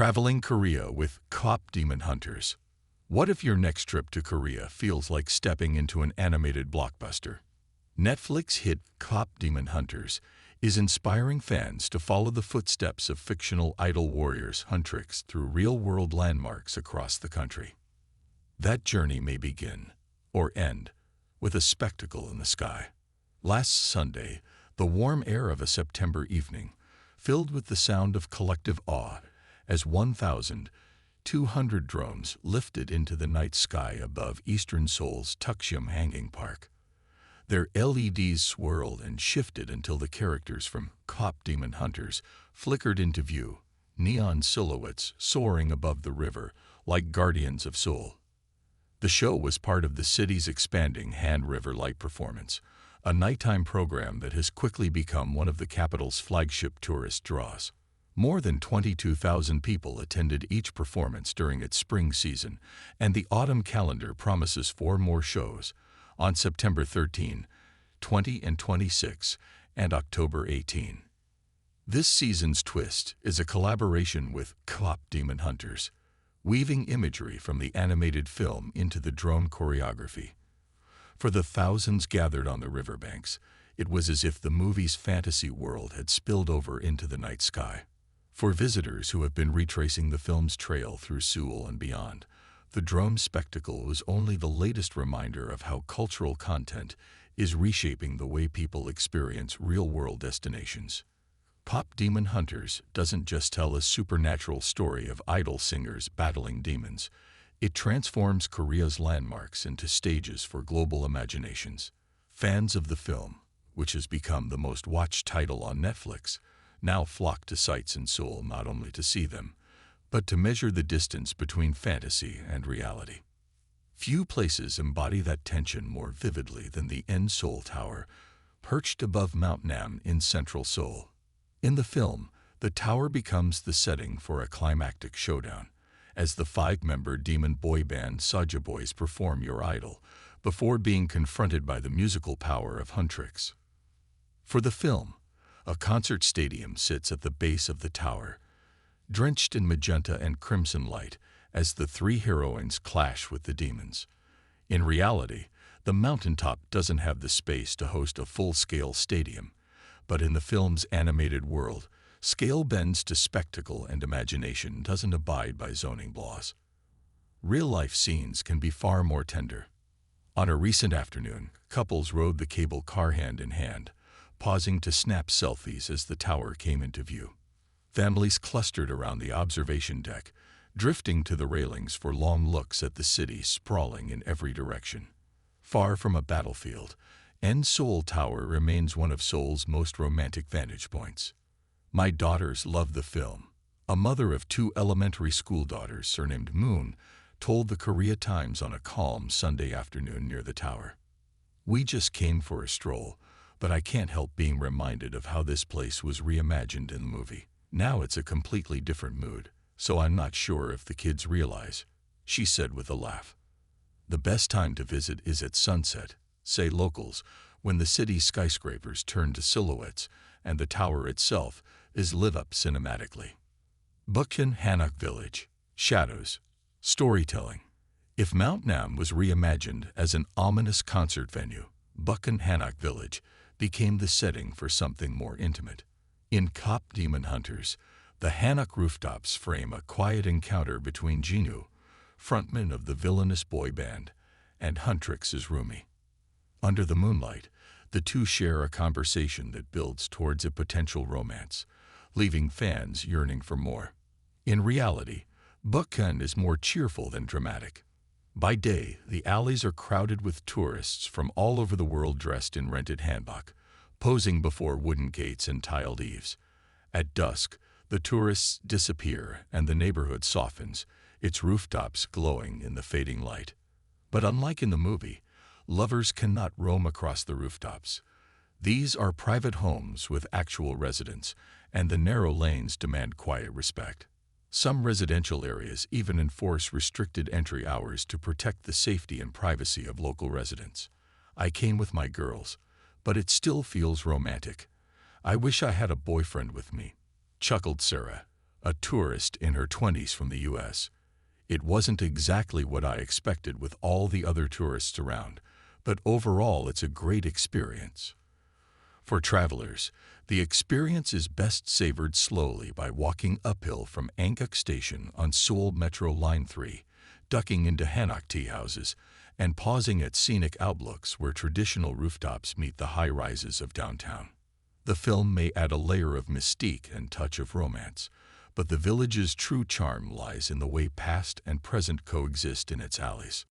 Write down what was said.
Traveling Korea with KPop Demon Hunters. What if your next trip to Korea feels like stepping into an animated blockbuster? Netflix hit KPop Demon Hunters is inspiring fans to follow the footsteps of fictional idol warriors Huntrix through real-world landmarks across the country. That journey may begin, or end, with a spectacle in the sky. Last Sunday, the warm air of a September evening, filled with the sound of collective awe, as 1,200 drones lifted into the night sky above eastern Seoul's Bukchon Hanging Park. Their LEDs swirled and shifted until the characters from KPop Demon Hunters flickered into view, neon silhouettes soaring above the river like guardians of Seoul. The show was part of the city's expanding Han River Light performance, a nighttime program that has quickly become one of the capital's flagship tourist draws. More than 22,000 people attended each performance during its spring season, and the autumn calendar promises 4 more shows on September 13, 20 and 26, and October 18. This season's twist is a collaboration with KPop Demon Hunters, weaving imagery from the animated film into the drone choreography. For the thousands gathered on the riverbanks, it was as if the movie's fantasy world had spilled over into the night sky. For visitors who have been retracing the film's trail through Seoul and beyond, the drone spectacle was only the latest reminder of how cultural content is reshaping the way people experience real-world destinations. KPop Demon Hunters doesn't just tell a supernatural story of idol singers battling demons. It transforms Korea's landmarks into stages for global imaginations. Fans of the film, which has become the most watched title on Netflix, now flock to sites in Seoul not only to see them, but to measure the distance between fantasy and reality. Few places embody that tension more vividly than the Seoul Tower, perched above Mount Nam in central Seoul. In the film, the tower becomes the setting for a climactic showdown, as the 5-member demon boy band Soulja Boys perform Your Idol, before being confronted by the musical power of Huntrix. For the film, a concert stadium sits at the base of the tower, drenched in magenta and crimson light as the 3 heroines clash with the demons. In reality, the mountaintop doesn't have the space to host a full-scale stadium, but in the film's animated world, scale bends to spectacle and imagination doesn't abide by zoning laws. Real-life scenes can be far more tender. On a recent afternoon, couples rode the cable car hand in hand, pausing to snap selfies as the tower came into view. Families clustered around the observation deck, drifting to the railings for long looks at the city sprawling in every direction. Far from a battlefield, Seoul Tower remains one of Seoul's most romantic vantage points. My daughters love the film. A mother of 2 elementary school daughters, surnamed Moon, told the Korea Times on a calm Sunday afternoon near the tower. "We just came for a stroll, but I can't help being reminded of how this place was reimagined in the movie. Now it's a completely different mood, so I'm not sure if the kids realize," she said with a laugh. "The best time to visit is at sunset," say locals, when the city's skyscrapers turn to silhouettes and the tower itself is lit up cinematically. Bukchon Hanok Village. Shadows. Storytelling. If Mount Nam was reimagined as an ominous concert venue, Bukchon Hanok Village became the setting for something more intimate. In KPop Demon Hunters, the Hanok rooftops frame a quiet encounter between Jinu, frontman of the villainous boy band, and Huntrix's roomie. Under the moonlight, the two share a conversation that builds towards a potential romance, leaving fans yearning for more. In reality, Bukchon is more cheerful than dramatic. By day, the alleys are crowded with tourists from all over the world dressed in rented hanbok, posing before wooden gates and tiled eaves. At dusk, the tourists disappear and the neighborhood softens, its rooftops glowing in the fading light. But unlike in the movie, lovers cannot roam across the rooftops. These are private homes with actual residents, and the narrow lanes demand quiet respect. Some residential areas even enforce restricted entry hours to protect the safety and privacy of local residents. "I came with my girls, but it still feels romantic. I wish I had a boyfriend with me," chuckled Sarah, a tourist in her 20s from the US. It wasn't exactly what I expected with all the other tourists around, but overall it's a great experience. For travelers, the experience is best savored slowly by walking uphill from Hanok Station on Seoul Metro Line 3, ducking into Hanok tea houses, and pausing at scenic outlooks where traditional rooftops meet the high rises of downtown. The film may add a layer of mystique and touch of romance, but the village's true charm lies in the way past and present coexist in its alleys.